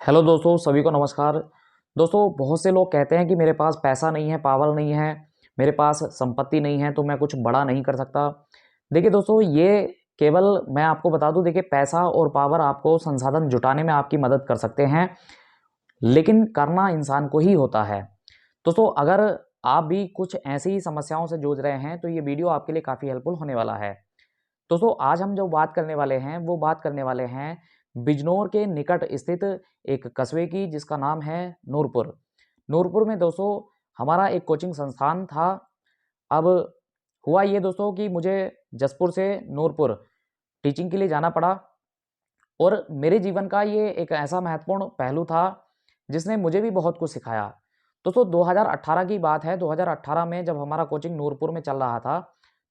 Hello दोस्तों, सभी को नमस्कार। दोस्तों, बहुत से लोग कहते हैं कि मेरे पास पैसा नहीं है, पावर नहीं है, मेरे पास संपत्ति नहीं है, तो मैं कुछ बड़ा नहीं कर सकता। देखिए दोस्तों, ये केवल मैं आपको बता दूं, देखिए पैसा और पावर आपको संसाधन जुटाने में आपकी मदद कर सकते हैं, लेकिन करना इंसान को ही होता है। दोस्तों, अगर आप भी कुछ ऐसी समस्याओं से जूझ रहे हैं तो ये वीडियो आपके लिए काफ़ी हेल्पफुल होने वाला है। दोस्तों, आज हम जो बात करने वाले हैं वो बात करने वाले हैं बिजनौर के निकट स्थित एक कस्बे की, जिसका नाम है नूरपुर। नूरपुर में दोस्तों हमारा एक कोचिंग संस्थान था। अब हुआ ये दोस्तों कि मुझे जसपुर से नूरपुर टीचिंग के लिए जाना पड़ा, और मेरे जीवन का ये एक ऐसा महत्वपूर्ण पहलू था जिसने मुझे भी बहुत कुछ सिखाया। दोस्तों, 2018 की बात है। 2018 में जब हमारा कोचिंग नूरपुर में चल रहा था,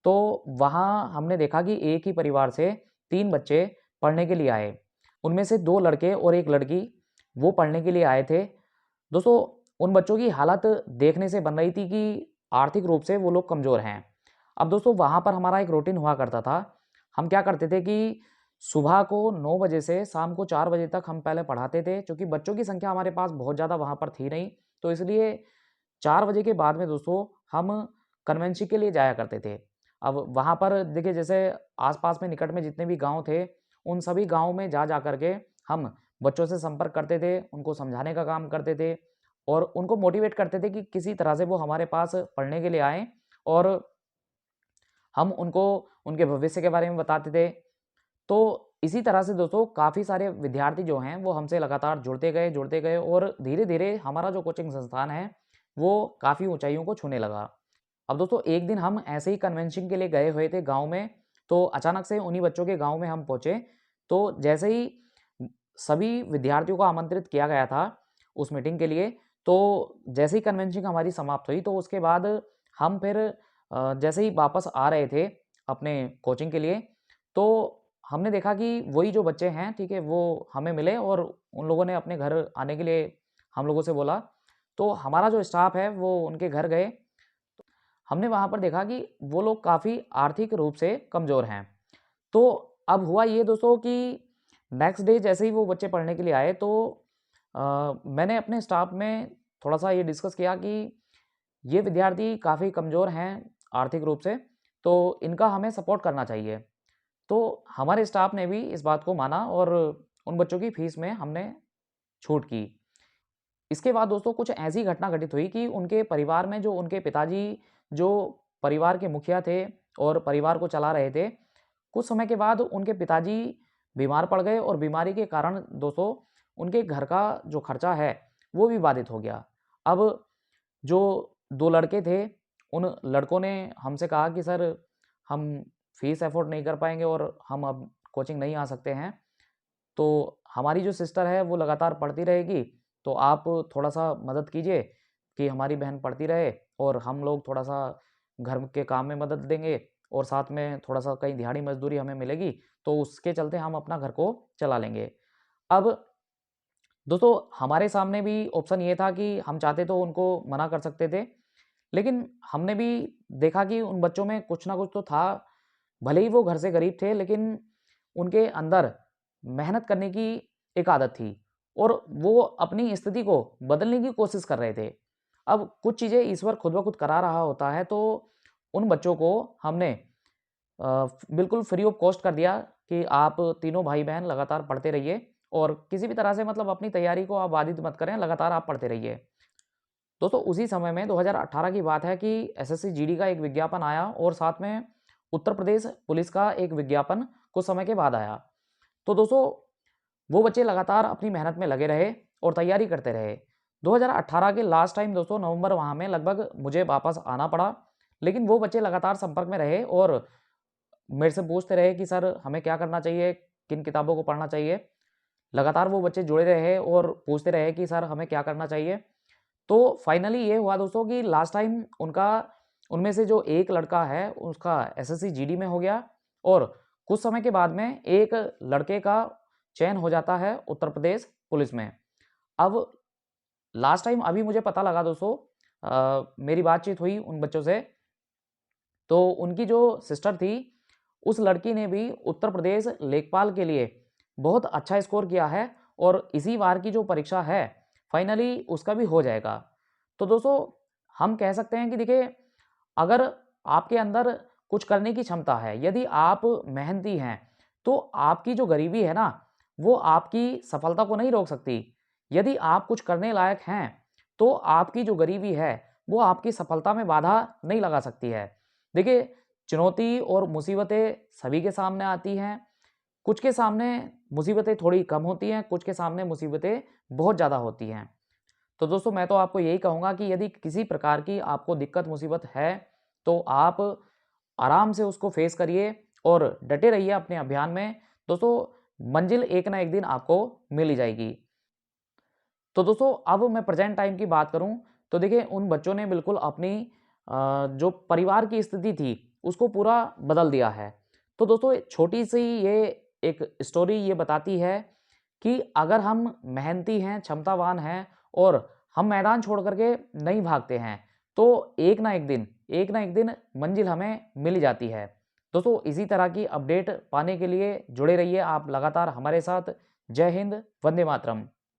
तो वहाँ हमने देखा कि एक ही परिवार से 3 बच्चे पढ़ने के लिए आए। उनमें से 2 लड़के और 1 लड़की वो पढ़ने के लिए आए थे। दोस्तों, उन बच्चों की हालत देखने से बन रही थी कि आर्थिक रूप से वो लोग कमज़ोर हैं। अब दोस्तों, वहाँ पर हमारा एक रूटीन हुआ करता था। हम क्या करते थे कि सुबह को 9 बजे से शाम को 4 बजे तक हम पहले पढ़ाते थे, क्योंकि बच्चों की संख्या हमारे पास बहुत ज़्यादा वहाँ पर थी नहीं। तो इसलिए 4 बजे के बाद में दोस्तों हम कन्वेंसी के लिए जाया करते थे। अब वहाँ पर देखिए, जैसे आस-पास में निकट में जितने भी गाँव थे, उन सभी गाँव में जा कर के हम बच्चों से संपर्क करते थे, उनको समझाने का काम करते थे और उनको मोटिवेट करते थे कि किसी तरह से वो हमारे पास पढ़ने के लिए आएँ, और हम उनको उनके भविष्य के बारे में बताते थे। तो इसी तरह से दोस्तों काफ़ी सारे विद्यार्थी जो हैं वो हमसे लगातार जुड़ते गए और धीरे-धीरे हमारा जो कोचिंग संस्थान है वो काफ़ी ऊँचाइयों को छूने लगा। अब दोस्तों, एक दिन हम ऐसे ही कन्वेंशन के लिए गए हुए थे गाँव में, तो अचानक से उन्हीं बच्चों के गाँव में हम पहुँचे। तो जैसे ही सभी विद्यार्थियों को आमंत्रित किया गया था उस मीटिंग के लिए, तो जैसे ही कन्वेंशन हमारी समाप्त हुई, तो उसके बाद हम फिर जैसे ही वापस आ रहे थे अपने कोचिंग के लिए, तो हमने देखा कि वही जो बच्चे हैं, ठीक है, वो हमें मिले और उन लोगों ने अपने घर आने के लिए हम लोगों से बोला। तो हमारा जो स्टाफ है वो उनके घर गए। हमने वहाँ पर देखा कि वो लोग काफ़ी आर्थिक रूप से कमज़ोर हैं। तो अब हुआ ये दोस्तों कि नेक्स्ट डे जैसे ही वो बच्चे पढ़ने के लिए आए, तो मैंने अपने स्टाफ में थोड़ा-सा ये डिस्कस किया कि ये विद्यार्थी काफ़ी कमज़ोर हैं आर्थिक रूप से, तो इनका हमें सपोर्ट करना चाहिए। तो हमारे स्टाफ ने भी इस बात को माना और उन बच्चों की फ़ीस में हमने छूट की। इसके बाद दोस्तों कुछ ऐसी घटना घटित हुई कि उनके परिवार में जो उनके पिताजी जो परिवार के मुखिया थे और परिवार को चला रहे थे, कुछ समय के बाद उनके पिताजी बीमार पड़ गए और बीमारी के कारण दोस्तों उनके घर का जो खर्चा है वो भी बाधित हो गया। अब जो 2 लड़के थे, उन लड़कों ने हमसे कहा कि सर, हम फ़ीस अफ़ोर्ड नहीं कर पाएँगे और हम अब कोचिंग नहीं आ सकते हैं। तो हमारी जो सिस्टर है वो लगातार पढ़ती रहेगी, तो आप थोड़ा-सा मदद कीजिए कि हमारी बहन पढ़ती रहे, और हम लोग थोड़ा-सा घर के काम में मदद देंगे और साथ में थोड़ा-सा कहीं दिहाड़ी मज़दूरी हमें मिलेगी, तो उसके चलते हम अपना घर को चला लेंगे। अब दोस्तों, हमारे सामने भी ऑप्शन ये था कि हम चाहते तो उनको मना कर सकते थे, लेकिन हमने भी देखा कि उन बच्चों में कुछ ना कुछ तो था। भले ही वो घर से गरीब थे, लेकिन उनके अंदर मेहनत करने की एक आदत थी और वो अपनी स्थिति को बदलने की कोशिश कर रहे थे। अब कुछ चीज़ें ईश्वर खुद ब खुद करा रहा होता है, तो उन बच्चों को हमने बिल्कुल फ्री ऑफ कॉस्ट कर दिया कि आप तीनों भाई-बहन लगातार पढ़ते रहिए और किसी भी तरह से मतलब अपनी तैयारी को आप बाधित मत करें, लगातार आप पढ़ते रहिए। दोस्तों, उसी समय में 2018 की बात है कि एसएससी जीडी का एक विज्ञापन आया और साथ में उत्तर प्रदेश पुलिस का एक विज्ञापन कुछ समय के बाद आया। तो दोस्तों, वो बच्चे लगातार अपनी मेहनत में लगे रहे और तैयारी करते रहे। 2018 के लास्ट टाइम दोस्तों नवंबर माह में लगभग मुझे वापस आना पड़ा, लेकिन वो बच्चे लगातार संपर्क में रहे और मेरे से पूछते रहे कि सर, हमें क्या करना चाहिए, किन किताबों को पढ़ना चाहिए। लगातार वो बच्चे जुड़े रहे और पूछते रहे कि सर, हमें क्या करना चाहिए। तो फाइनली ये हुआ दोस्तों कि लास्ट टाइम उनका उनमें से जो एक लड़का है उसका एसएससी जीडी में हो गया, और कुछ समय के बाद में एक लड़के का चयन हो जाता है उत्तर प्रदेश पुलिस में। अब लास्ट टाइम अभी मुझे पता लगा दोस्तों, मेरी बातचीत हुई उन बच्चों से, तो उनकी जो सिस्टर थी, उस लड़की ने भी उत्तर प्रदेश लेखपाल के लिए बहुत अच्छा स्कोर किया है और इसी बार की जो परीक्षा है फाइनली उसका भी हो जाएगा। तो दोस्तों हम कह सकते हैं कि देखिए, अगर आपके अंदर कुछ करने की क्षमता है, यदि आप मेहनती हैं, तो आपकी जो गरीबी है ना, वो आपकी सफलता को नहीं रोक सकती। यदि आप कुछ करने लायक हैं, तो आपकी जो गरीबी है, वो आपकी सफलता में बाधा नहीं लगा सकती है। देखिए, चुनौती और मुसीबतें सभी के सामने आती हैं। कुछ के सामने मुसीबतें थोड़ी कम होती हैं, कुछ के सामने मुसीबतें बहुत ज़्यादा होती हैं। तो दोस्तों मैं तो आपको यही कहूँगा कि यदि किसी प्रकार की आपको दिक्कत मुसीबत है, तो आप आराम से उसको फेस करिए और डटे रहिए अपने अभियान में। दोस्तों मंजिल एक ना एक दिन आपको मिल ही जाएगी। तो दोस्तों अब मैं प्रेजेंट टाइम की बात करूं, तो देखिए उन बच्चों ने बिल्कुल अपनी जो परिवार की स्थिति थी उसको पूरा बदल दिया है। तो दोस्तों छोटी सी ये एक स्टोरी ये बताती है कि अगर हम मेहनती हैं, क्षमतावान हैं और हम मैदान छोड़ करके नहीं भागते हैं, तो एक ना एक दिन मंजिल हमें मिल ही जाती है। दोस्तों इसी तरह की अपडेट पाने के लिए जुड़े रहिए आप लगातार हमारे साथ। जय हिंद, वंदे मातरम।